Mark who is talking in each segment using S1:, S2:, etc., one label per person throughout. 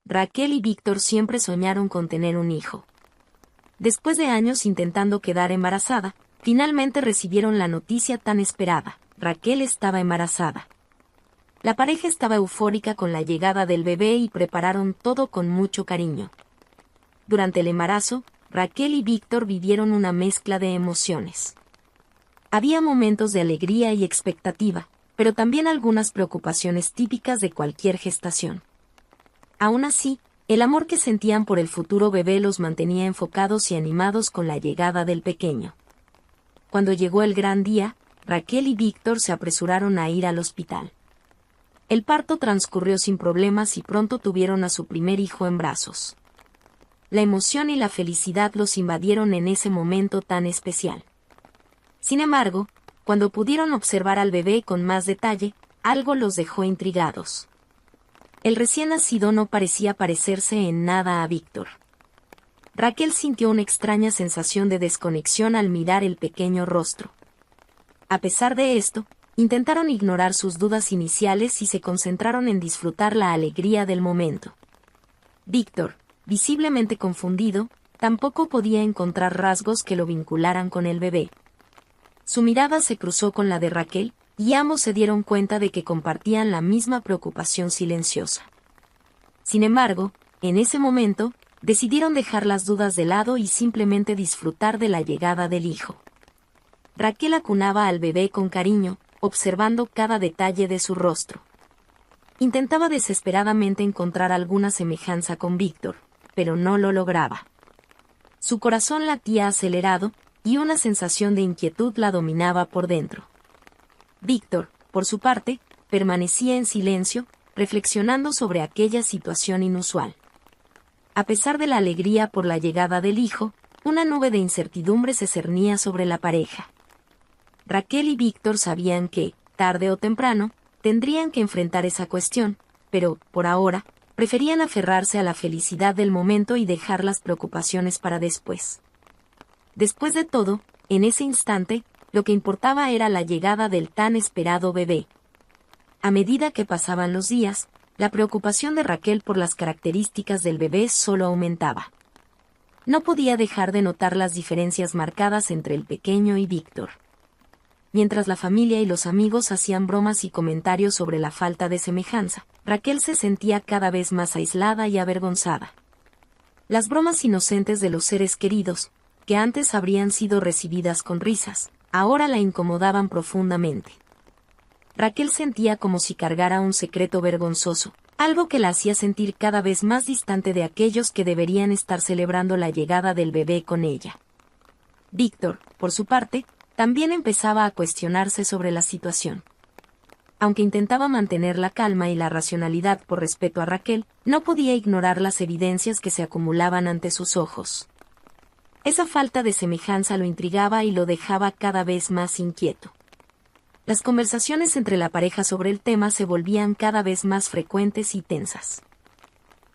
S1: Raquel y Víctor siempre soñaron con tener un hijo. Después de años intentando quedar embarazada, finalmente recibieron la noticia tan esperada: Raquel estaba embarazada. La pareja estaba eufórica con la llegada del bebé y prepararon todo con mucho cariño. Durante el embarazo, Raquel y Víctor vivieron una mezcla de emociones. Había momentos de alegría y expectativa, pero también algunas preocupaciones típicas de cualquier gestación. Aún así, el amor que sentían por el futuro bebé los mantenía enfocados y animados con la llegada del pequeño. Cuando llegó el gran día, Raquel y Víctor se apresuraron a ir al hospital. El parto transcurrió sin problemas y pronto tuvieron a su primer hijo en brazos. La emoción y la felicidad los invadieron en ese momento tan especial. Sin embargo, cuando pudieron observar al bebé con más detalle, algo los dejó intrigados. El recién nacido no parecía parecerse en nada a Víctor. Raquel sintió una extraña sensación de desconexión al mirar el pequeño rostro. A pesar de esto, intentaron ignorar sus dudas iniciales y se concentraron en disfrutar la alegría del momento. Víctor, visiblemente confundido, tampoco podía encontrar rasgos que lo vincularan con el bebé. Su mirada se cruzó con la de Raquel, y ambos se dieron cuenta de que compartían la misma preocupación silenciosa. Sin embargo, en ese momento, decidieron dejar las dudas de lado y simplemente disfrutar de la llegada del hijo. Raquel acunaba al bebé con cariño, observando cada detalle de su rostro. Intentaba desesperadamente encontrar alguna semejanza con Víctor, pero no lo lograba. Su corazón latía acelerado, y una sensación de inquietud la dominaba por dentro. Víctor, por su parte, permanecía en silencio, reflexionando sobre aquella situación inusual. A pesar de la alegría por la llegada del hijo, una nube de incertidumbre se cernía sobre la pareja. Raquel y Víctor sabían que, tarde o temprano, tendrían que enfrentar esa cuestión, pero, por ahora, preferían aferrarse a la felicidad del momento y dejar las preocupaciones para después. Después de todo, en ese instante, lo que importaba era la llegada del tan esperado bebé. A medida que pasaban los días, la preocupación de Raquel por las características del bebé solo aumentaba. No podía dejar de notar las diferencias marcadas entre el pequeño y Víctor. Mientras la familia y los amigos hacían bromas y comentarios sobre la falta de semejanza, Raquel se sentía cada vez más aislada y avergonzada. Las bromas inocentes de los seres queridos, que antes habrían sido recibidas con risas, ahora la incomodaban profundamente. Raquel sentía como si cargara un secreto vergonzoso, algo que la hacía sentir cada vez más distante de aquellos que deberían estar celebrando la llegada del bebé con ella. Víctor, por su parte, también empezaba a cuestionarse sobre la situación. Aunque intentaba mantener la calma y la racionalidad por respeto a Raquel, no podía ignorar las evidencias que se acumulaban ante sus ojos. Esa falta de semejanza lo intrigaba y lo dejaba cada vez más inquieto. Las conversaciones entre la pareja sobre el tema se volvían cada vez más frecuentes y tensas.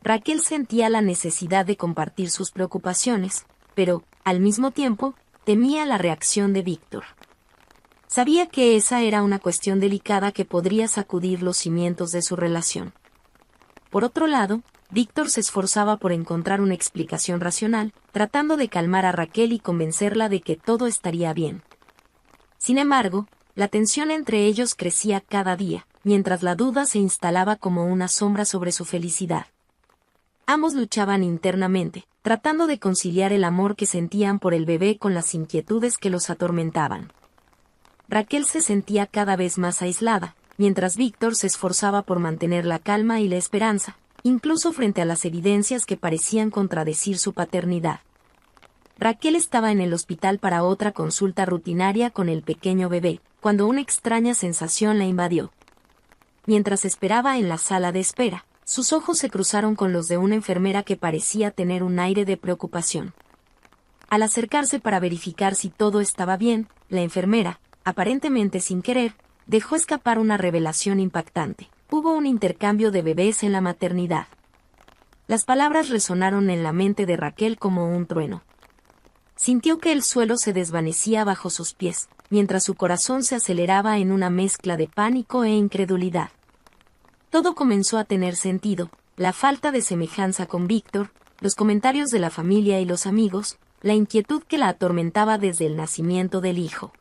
S1: Raquel sentía la necesidad de compartir sus preocupaciones, pero, al mismo tiempo, temía la reacción de Víctor. Sabía que esa era una cuestión delicada que podría sacudir los cimientos de su relación. Por otro lado, Víctor se esforzaba por encontrar una explicación racional, tratando de calmar a Raquel y convencerla de que todo estaría bien. Sin embargo, la tensión entre ellos crecía cada día, mientras la duda se instalaba como una sombra sobre su felicidad. Ambos luchaban internamente, tratando de conciliar el amor que sentían por el bebé con las inquietudes que los atormentaban. Raquel se sentía cada vez más aislada, mientras Víctor se esforzaba por mantener la calma y la esperanza, incluso frente a las evidencias que parecían contradecir su paternidad. Raquel estaba en el hospital para otra consulta rutinaria con el pequeño bebé, cuando una extraña sensación la invadió. Mientras esperaba en la sala de espera, sus ojos se cruzaron con los de una enfermera que parecía tener un aire de preocupación. Al acercarse para verificar si todo estaba bien, la enfermera, aparentemente sin querer, dejó escapar una revelación impactante. Hubo un intercambio de bebés en la maternidad. Las palabras resonaron en la mente de Raquel como un trueno. Sintió que el suelo se desvanecía bajo sus pies, mientras su corazón se aceleraba en una mezcla de pánico e incredulidad. Todo comenzó a tener sentido, la falta de semejanza con Víctor, los comentarios de la familia y los amigos, la inquietud que la atormentaba desde el nacimiento del hijo.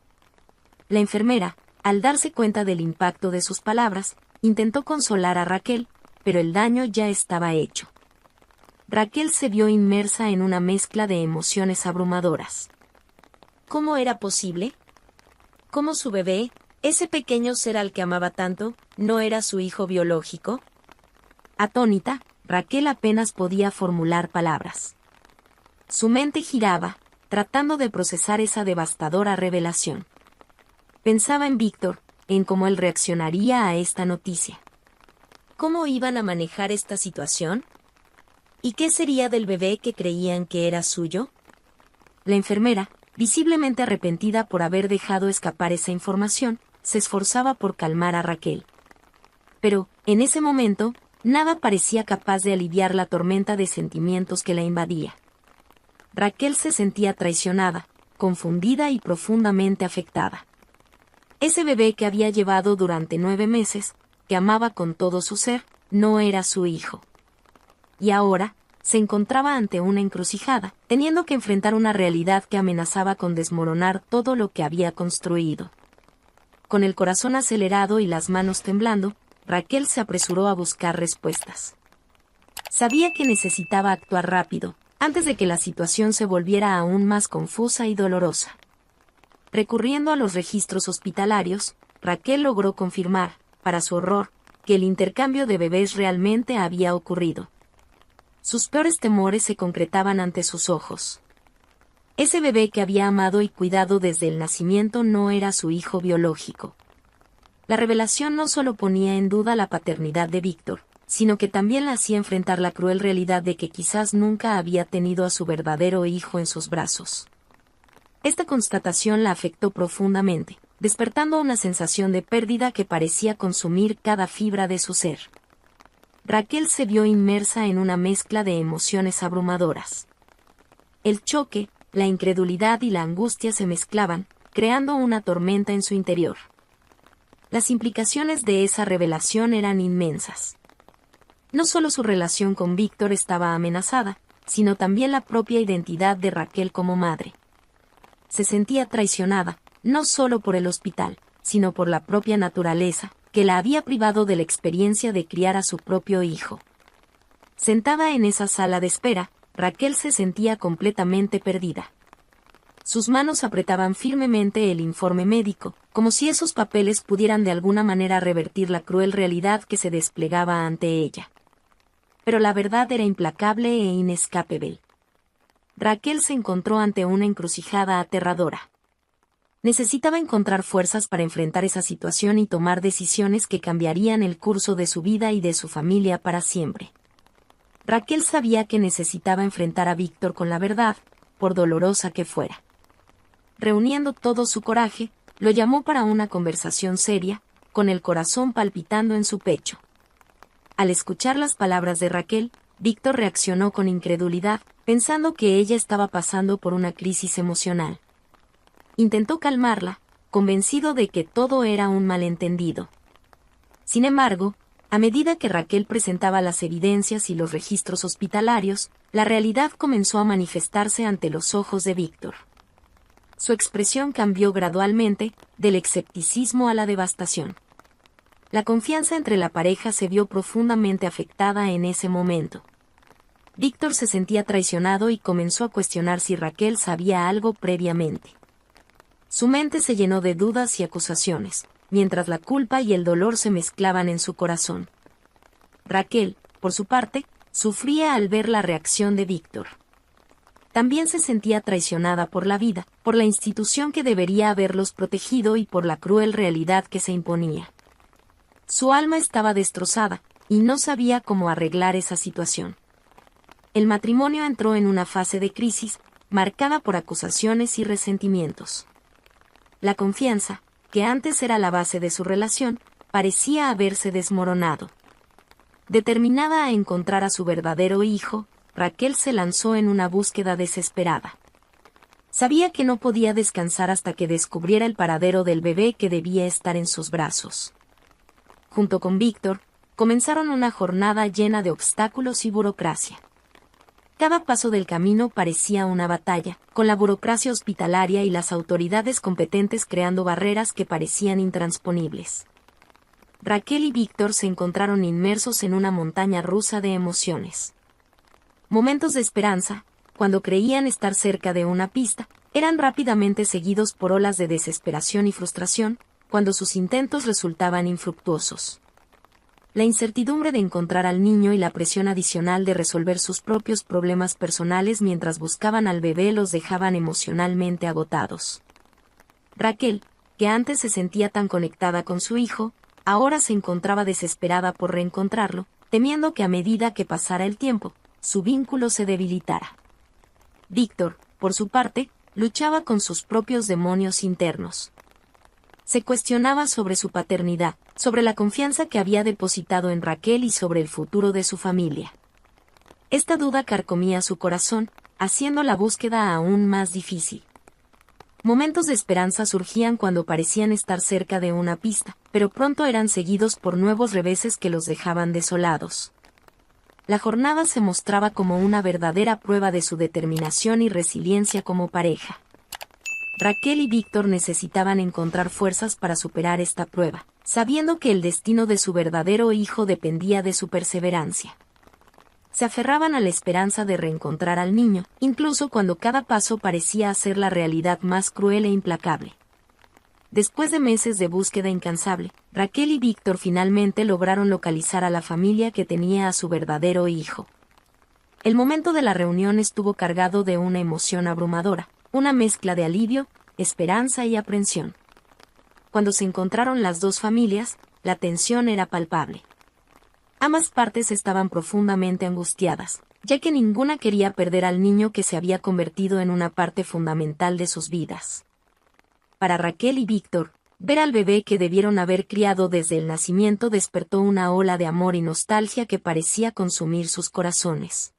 S1: La enfermera, al darse cuenta del impacto de sus palabras, intentó consolar a Raquel, pero el daño ya estaba hecho. Raquel se vio inmersa en una mezcla de emociones abrumadoras. ¿Cómo era posible? ¿Cómo su bebé, ese pequeño ser al que amaba tanto, no era su hijo biológico? Atónita, Raquel apenas podía formular palabras. Su mente giraba, tratando de procesar esa devastadora revelación. Pensaba en Víctor, en cómo él reaccionaría a esta noticia. ¿Cómo iban a manejar esta situación? ¿Y qué sería del bebé que creían que era suyo? La enfermera, visiblemente arrepentida por haber dejado escapar esa información, se esforzaba por calmar a Raquel. Pero, en ese momento, nada parecía capaz de aliviar la tormenta de sentimientos que la invadía. Raquel se sentía traicionada, confundida y profundamente afectada. Ese bebé que había llevado durante 9 meses, que amaba con todo su ser, no era su hijo. Y ahora, se encontraba ante una encrucijada, teniendo que enfrentar una realidad que amenazaba con desmoronar todo lo que había construido. Con el corazón acelerado y las manos temblando, Raquel se apresuró a buscar respuestas. Sabía que necesitaba actuar rápido, antes de que la situación se volviera aún más confusa y dolorosa. Recurriendo a los registros hospitalarios, Raquel logró confirmar, para su horror, que el intercambio de bebés realmente había ocurrido. Sus peores temores se concretaban ante sus ojos. Ese bebé que había amado y cuidado desde el nacimiento no era su hijo biológico. La revelación no solo ponía en duda la paternidad de Víctor, sino que también la hacía enfrentar la cruel realidad de que quizás nunca había tenido a su verdadero hijo en sus brazos. Esta constatación la afectó profundamente, despertando una sensación de pérdida que parecía consumir cada fibra de su ser. Raquel se vio inmersa en una mezcla de emociones abrumadoras. El choque, la incredulidad y la angustia se mezclaban, creando una tormenta en su interior. Las implicaciones de esa revelación eran inmensas. No solo su relación con Víctor estaba amenazada, sino también la propia identidad de Raquel como madre. Se sentía traicionada, no solo por el hospital, sino por la propia naturaleza, que la había privado de la experiencia de criar a su propio hijo. Sentada en esa sala de espera, Raquel se sentía completamente perdida. Sus manos apretaban firmemente el informe médico, como si esos papeles pudieran de alguna manera revertir la cruel realidad que se desplegaba ante ella. Pero la verdad era implacable e inescapable. Raquel se encontró ante una encrucijada aterradora. Necesitaba encontrar fuerzas para enfrentar esa situación y tomar decisiones que cambiarían el curso de su vida y de su familia para siempre. Raquel sabía que necesitaba enfrentar a Víctor con la verdad, por dolorosa que fuera. Reuniendo todo su coraje, lo llamó para una conversación seria, con el corazón palpitando en su pecho. Al escuchar las palabras de Raquel, Víctor reaccionó con incredulidad, pensando que ella estaba pasando por una crisis emocional. Intentó calmarla, convencido de que todo era un malentendido. Sin embargo, a medida que Raquel presentaba las evidencias y los registros hospitalarios, la realidad comenzó a manifestarse ante los ojos de Víctor. Su expresión cambió gradualmente, del escepticismo a la devastación. La confianza entre la pareja se vio profundamente afectada en ese momento. Víctor se sentía traicionado y comenzó a cuestionar si Raquel sabía algo previamente. Su mente se llenó de dudas y acusaciones, mientras la culpa y el dolor se mezclaban en su corazón. Raquel, por su parte, sufría al ver la reacción de Víctor. También se sentía traicionada por la vida, por la institución que debería haberlos protegido y por la cruel realidad que se imponía. Su alma estaba destrozada, y no sabía cómo arreglar esa situación. El matrimonio entró en una fase de crisis, marcada por acusaciones y resentimientos. La confianza, que antes era la base de su relación, parecía haberse desmoronado. Determinada a encontrar a su verdadero hijo, Raquel se lanzó en una búsqueda desesperada. Sabía que no podía descansar hasta que descubriera el paradero del bebé que debía estar en sus brazos. Junto con Víctor, comenzaron una jornada llena de obstáculos y burocracia. Cada paso del camino parecía una batalla, con la burocracia hospitalaria y las autoridades competentes creando barreras que parecían intransponibles. Raquel y Víctor se encontraron inmersos en una montaña rusa de emociones. Momentos de esperanza, cuando creían estar cerca de una pista, eran rápidamente seguidos por olas de desesperación y frustración, cuando sus intentos resultaban infructuosos. La incertidumbre de encontrar al niño y la presión adicional de resolver sus propios problemas personales mientras buscaban al bebé los dejaban emocionalmente agotados. Raquel, que antes se sentía tan conectada con su hijo, ahora se encontraba desesperada por reencontrarlo, temiendo que a medida que pasara el tiempo, su vínculo se debilitara. Víctor, por su parte, luchaba con sus propios demonios internos. Se cuestionaba sobre su paternidad, sobre la confianza que había depositado en Raquel y sobre el futuro de su familia. Esta duda carcomía su corazón, haciendo la búsqueda aún más difícil. Momentos de esperanza surgían cuando parecían estar cerca de una pista, pero pronto eran seguidos por nuevos reveses que los dejaban desolados. La jornada se mostraba como una verdadera prueba de su determinación y resiliencia como pareja. Raquel y Víctor necesitaban encontrar fuerzas para superar esta prueba, sabiendo que el destino de su verdadero hijo dependía de su perseverancia. Se aferraban a la esperanza de reencontrar al niño, incluso cuando cada paso parecía hacer la realidad más cruel e implacable. Después de meses de búsqueda incansable, Raquel y Víctor finalmente lograron localizar a la familia que tenía a su verdadero hijo. El momento de la reunión estuvo cargado de una emoción abrumadora, una mezcla de alivio, esperanza y aprensión. Cuando se encontraron las dos familias, la tensión era palpable. Ambas partes estaban profundamente angustiadas, ya que ninguna quería perder al niño que se había convertido en una parte fundamental de sus vidas. Para Raquel y Víctor, ver al bebé que debieron haber criado desde el nacimiento despertó una ola de amor y nostalgia que parecía consumir sus corazones.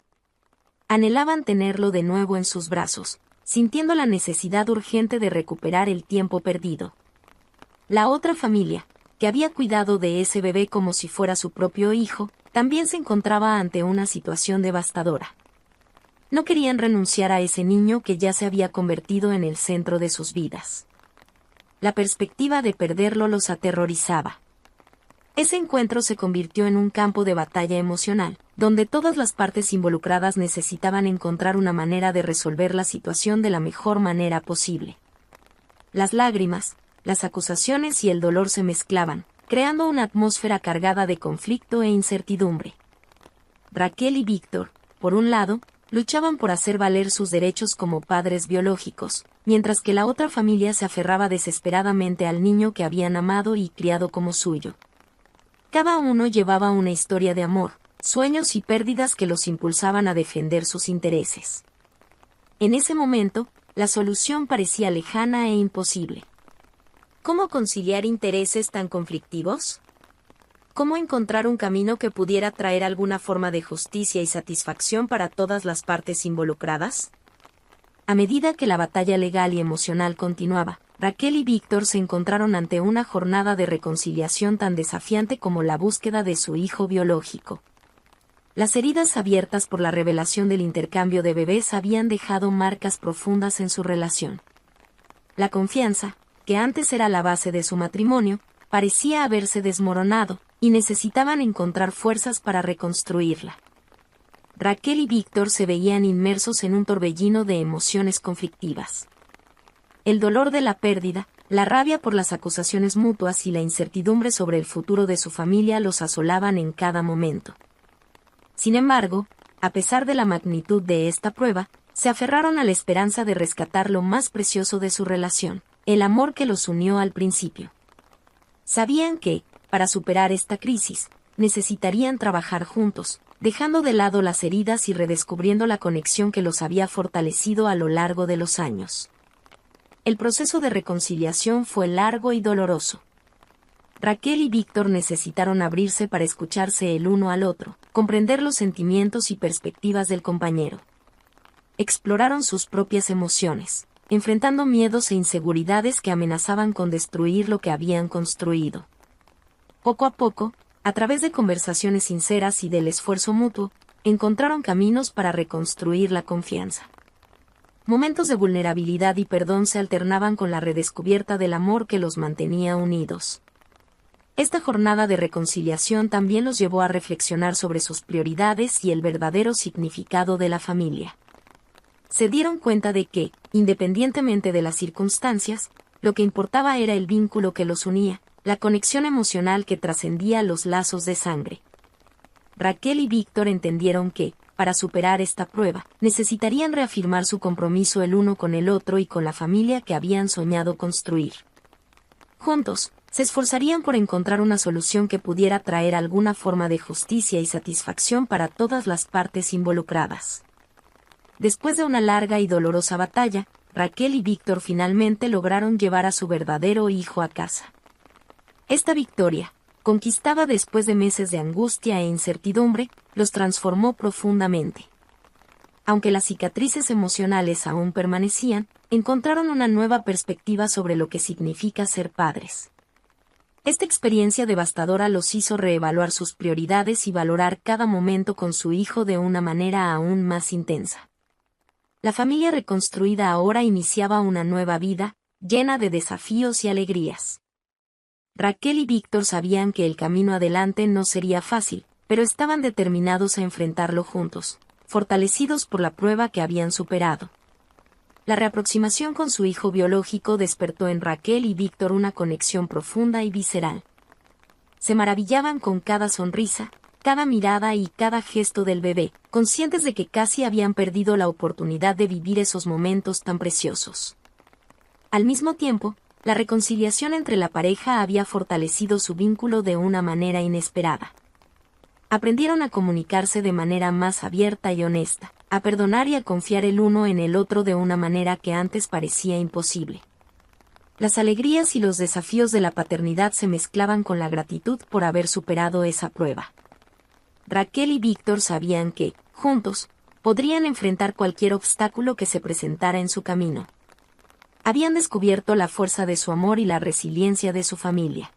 S1: Anhelaban tenerlo de nuevo en sus brazos, sintiendo la necesidad urgente de recuperar el tiempo perdido. La otra familia, que había cuidado de ese bebé como si fuera su propio hijo, también se encontraba ante una situación devastadora. No querían renunciar a ese niño que ya se había convertido en el centro de sus vidas. La perspectiva de perderlo los aterrorizaba. Ese encuentro se convirtió en un campo de batalla emocional, donde todas las partes involucradas necesitaban encontrar una manera de resolver la situación de la mejor manera posible. Las lágrimas, las acusaciones y el dolor se mezclaban, creando una atmósfera cargada de conflicto e incertidumbre. Raquel y Víctor, por un lado, luchaban por hacer valer sus derechos como padres biológicos, mientras que la otra familia se aferraba desesperadamente al niño que habían amado y criado como suyo. Cada uno llevaba una historia de amor, sueños y pérdidas que los impulsaban a defender sus intereses. En ese momento, la solución parecía lejana e imposible. ¿Cómo conciliar intereses tan conflictivos? ¿Cómo encontrar un camino que pudiera traer alguna forma de justicia y satisfacción para todas las partes involucradas? A medida que la batalla legal y emocional continuaba, Raquel y Víctor se encontraron ante una jornada de reconciliación tan desafiante como la búsqueda de su hijo biológico. Las heridas abiertas por la revelación del intercambio de bebés habían dejado marcas profundas en su relación. La confianza, que antes era la base de su matrimonio, parecía haberse desmoronado, y necesitaban encontrar fuerzas para reconstruirla. Raquel y Víctor se veían inmersos en un torbellino de emociones conflictivas. El dolor de la pérdida, la rabia por las acusaciones mutuas y la incertidumbre sobre el futuro de su familia los asolaban en cada momento. Sin embargo, a pesar de la magnitud de esta prueba, se aferraron a la esperanza de rescatar lo más precioso de su relación, el amor que los unió al principio. Sabían que, para superar esta crisis, necesitarían trabajar juntos, dejando de lado las heridas y redescubriendo la conexión que los había fortalecido a lo largo de los años. El proceso de reconciliación fue largo y doloroso. Raquel y Víctor necesitaron abrirse para escucharse el uno al otro, comprender los sentimientos y perspectivas del compañero. Exploraron sus propias emociones, enfrentando miedos e inseguridades que amenazaban con destruir lo que habían construido. Poco a poco, A través de conversaciones sinceras y del esfuerzo mutuo, encontraron caminos para reconstruir la confianza. Momentos de vulnerabilidad y perdón se alternaban con la redescubierta del amor que los mantenía unidos. Esta jornada de reconciliación también los llevó a reflexionar sobre sus prioridades y el verdadero significado de la familia. Se dieron cuenta de que, independientemente de las circunstancias, lo que importaba era el vínculo que los unía, la conexión emocional que trascendía los lazos de sangre. Raquel y Víctor entendieron que, para superar esta prueba, necesitarían reafirmar su compromiso el uno con el otro y con la familia que habían soñado construir. Juntos, se esforzarían por encontrar una solución que pudiera traer alguna forma de justicia y satisfacción para todas las partes involucradas. Después de una larga y dolorosa batalla, Raquel y Víctor finalmente lograron llevar a su verdadero hijo a casa. Esta victoria, conquistada después de meses de angustia e incertidumbre, los transformó profundamente. Aunque las cicatrices emocionales aún permanecían, encontraron una nueva perspectiva sobre lo que significa ser padres. Esta experiencia devastadora los hizo reevaluar sus prioridades y valorar cada momento con su hijo de una manera aún más intensa. La familia reconstruida ahora iniciaba una nueva vida, llena de desafíos y alegrías. Raquel y Víctor sabían que el camino adelante no sería fácil, pero estaban determinados a enfrentarlo juntos, fortalecidos por la prueba que habían superado. La reaproximación con su hijo biológico despertó en Raquel y Víctor una conexión profunda y visceral. Se maravillaban con cada sonrisa, cada mirada y cada gesto del bebé, conscientes de que casi habían perdido la oportunidad de vivir esos momentos tan preciosos. Al mismo tiempo, la reconciliación entre la pareja había fortalecido su vínculo de una manera inesperada. Aprendieron a comunicarse de manera más abierta y honesta, a perdonar y a confiar el uno en el otro de una manera que antes parecía imposible. Las alegrías y los desafíos de la paternidad se mezclaban con la gratitud por haber superado esa prueba. Raquel y Víctor sabían que, juntos, podrían enfrentar cualquier obstáculo que se presentara en su camino. Habían descubierto la fuerza de su amor y la resiliencia de su familia.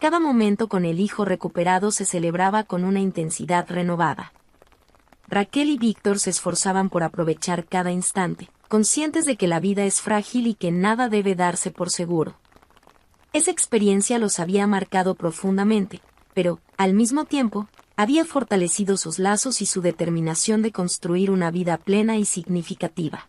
S1: Cada momento con el hijo recuperado se celebraba con una intensidad renovada. Raquel y Víctor se esforzaban por aprovechar cada instante, conscientes de que la vida es frágil y que nada debe darse por seguro. Esa experiencia los había marcado profundamente, pero, al mismo tiempo, había fortalecido sus lazos y su determinación de construir una vida plena y significativa.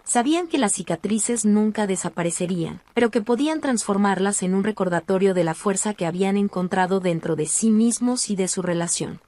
S1: Sabían que las cicatrices nunca desaparecerían, pero que podían transformarlas en un recordatorio de la fuerza que habían encontrado dentro de sí mismos y de su relación.